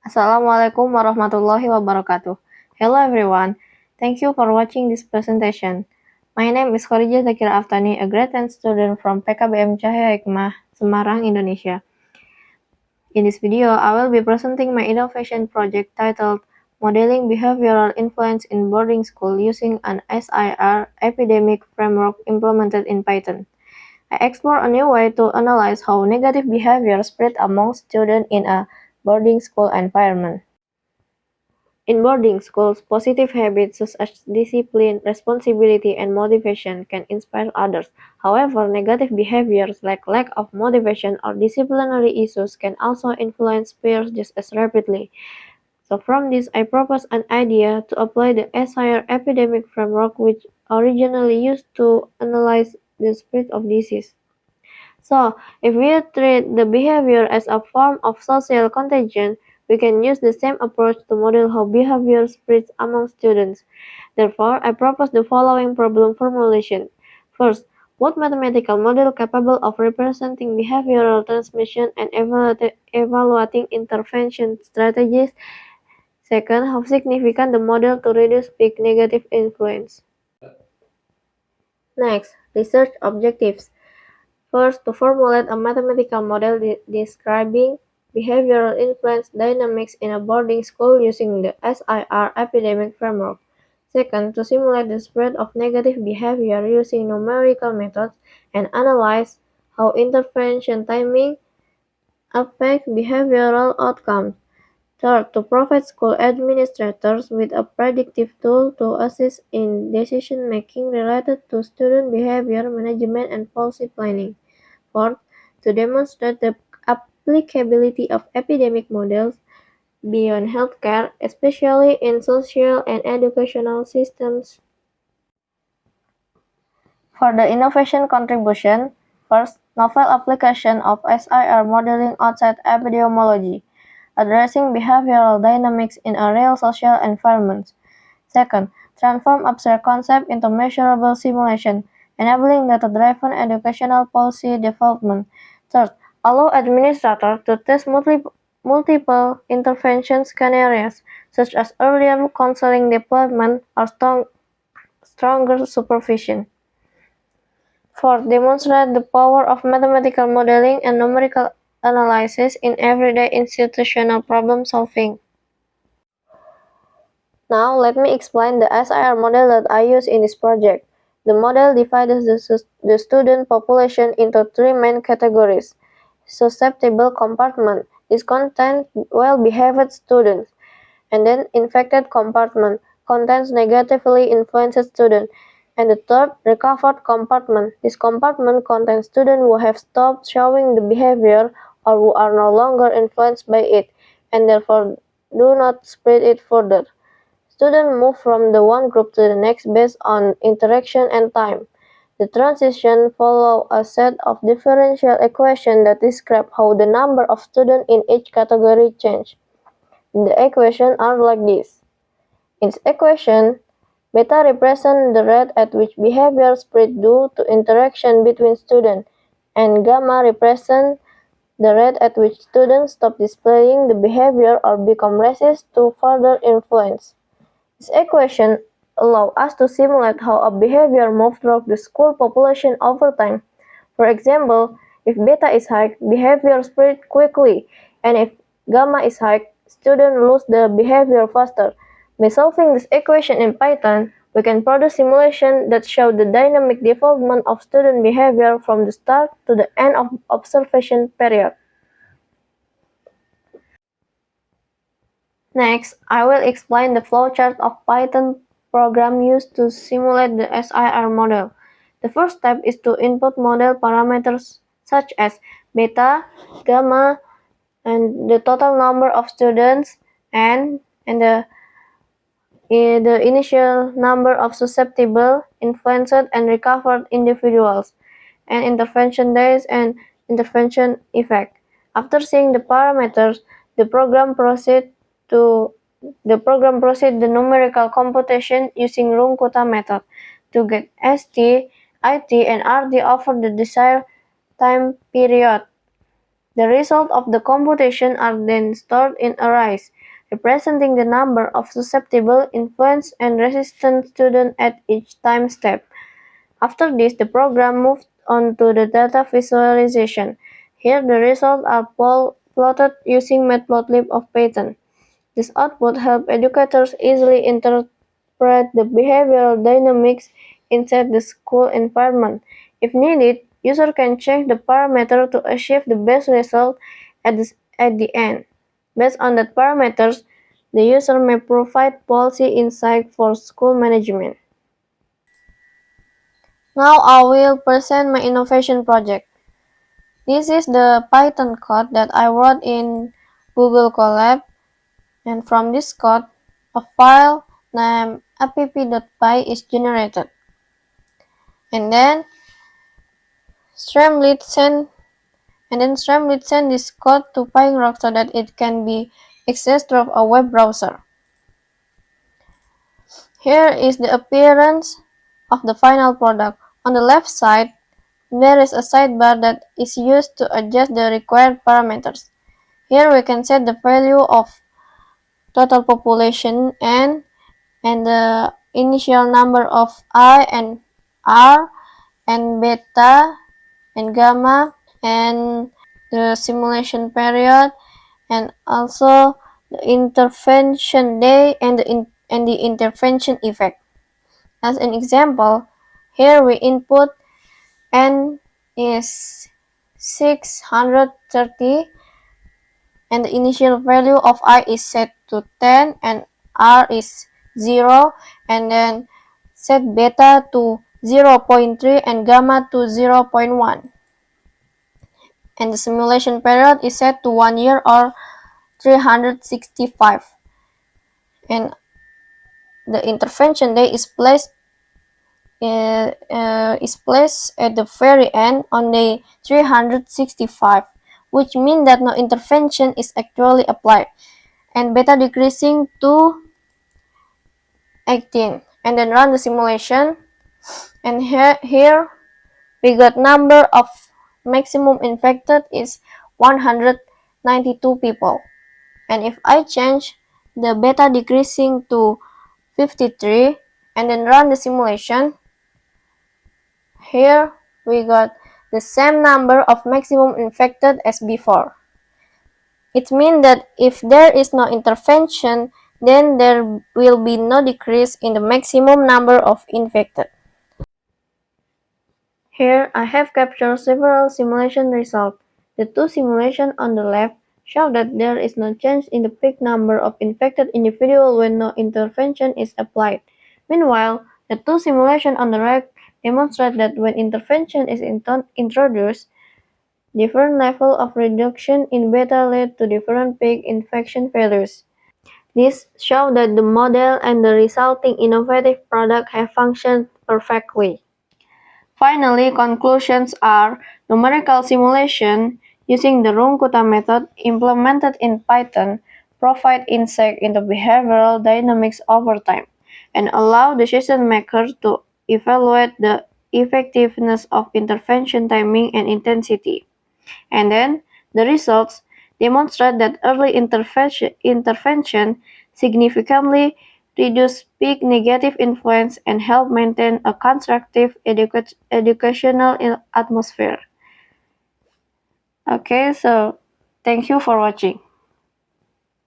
Assalamualaikum warahmatullahi wabarakatuh. Hello everyone. Thank you for watching this presentation. My name is Khadijah Zakira Aftani, a grade 10 student from PKBM Cahaya Hikmah, Semarang, Indonesia. In this video, I will be presenting my innovation project titled Modeling Behavioral Influence in Boarding School using an SIR epidemic framework implemented in Python. I explore a new way to analyze how negative behavior spread among students in a boarding school environment. In boarding schools, positive habits such as discipline, responsibility, and motivation can inspire others. However, negative behaviors like lack of motivation or disciplinary issues can also influence peers just as rapidly. So from this, I propose an idea to apply the SIR epidemic framework, which originally used to analyze the spread of disease. So, if we treat the behavior as a form of social contagion, we can use the same approach to model how behavior spreads among students. Therefore, I propose the following problem formulation. First, what mathematical model capable of representing behavioral transmission and evaluating intervention strategies? Second, how significant the model to reduce peak negative influence? Next, research objectives. First, to formulate a mathematical model describing behavioral influence dynamics in a boarding school using the SIR epidemic framework. Second, to simulate the spread of negative behavior using numerical methods and analyze how intervention timing affects behavioral outcomes. Third, to provide school administrators with a predictive tool to assist in decision-making related to student behavior management and policy planning. Fourth, to demonstrate the applicability of epidemic models beyond healthcare, especially in social and educational systems. For the innovation contribution, first, novel application of SIR modeling outside epidemiology, addressing behavioral dynamics in a real social environment. Second, transform abstract concept into measurable simulation, enabling data-driven educational policy development. Third, allow administrators to test multiple intervention scenarios, such as earlier counseling deployment or stronger supervision. Fourth, demonstrate the power of mathematical modeling and numerical analysis in everyday institutional problem solving. Now, let me explain the SIR model that I use in this project. The model divides the student population into three main categories. Susceptible compartment. This contains well-behaved students. And then infected compartment contains negatively influenced students. And the third, recovered compartment. This compartment contains students who have stopped showing the behavior or who are no longer influenced by it, and therefore do not spread it further. Students move from the one group to the next based on interaction and time. The transition follows a set of differential equations that describe how the number of students in each category change. The equations are like this. In this equation, beta represents the rate at which behavior spread due to interaction between students, and gamma represents the rate at which students stop displaying the behavior or become resistant to further influence. This equation allows us to simulate how a behavior moves through the school population over time. For example, if beta is high, behavior spreads quickly, and if gamma is high, students lose the behavior faster. By solving this equation in Python, we can produce simulations that show the dynamic development of student behavior from the start to the end of observation period. Next, I will explain the flowchart of Python program used to simulate the SIR model. The first step is to input model parameters such as beta, gamma, and the total number of students, and the initial number of susceptible, influenced, and recovered individuals, and intervention days and intervention effect. After seeing the parameters, the program proceeds the numerical computation using Runge-Kutta method to get ST, IT, and RT over the desired time period. The result of the computation are then stored in arrays. representing the number of susceptible, influenced, and resistant students at each time step. After this, the program moved on to the data visualization. Here, the results are plotted using Matplotlib of Python. This output helps educators easily interpret the behavioral dynamics inside the school environment. If needed, users can change the parameter to achieve the best result at the end. Based on that parameters, the user may provide policy insight for school management. Now I will present my innovation project. This is the Python code that I wrote in Google Colab, and from this code, a file named app.py is generated. And then Streamlit send this code to PyRock so that it can be accessed through a web browser. Here is the appearance of the final product. On the left side, there is a sidebar that is used to adjust the required parameters. Here we can set the value of total population n and the initial number of I and R and beta and gamma and the simulation period and also the intervention day and the intervention effect. As an example, here we input n is 630 and the initial value of I is set to 10 and R is 0, and then set beta to 0.3 and gamma to 0.1. And the simulation period is set to 1 year or 365. And the intervention day is placed at the very end on day 365, which means that no intervention is actually applied, and beta decreasing to 18. And then run the simulation, and here we got number of maximum infected is 192 people. And if I change the beta decreasing to 53 and then run the simulation, here we got the same number of maximum infected as before. It means that if there is no intervention, then there will be no decrease in the maximum number of infected. Here I have captured several simulation results. The two simulations on the left show that there is no change in the peak number of infected individuals when no intervention is applied. Meanwhile, the two simulations on the right demonstrate that when intervention is introduced, different levels of reduction in beta lead to different peak infection values. This shows that the model and the resulting innovative product have functioned perfectly. Finally, conclusions are numerical simulation using the Runkuta method implemented in Python provide insight into behavioral dynamics over time and allow decision makers to evaluate the effectiveness of intervention timing and intensity. And then the results demonstrate that early intervention significantly reduce peak negative influence and help maintain a constructive educational atmosphere. Okay, so thank you for watching.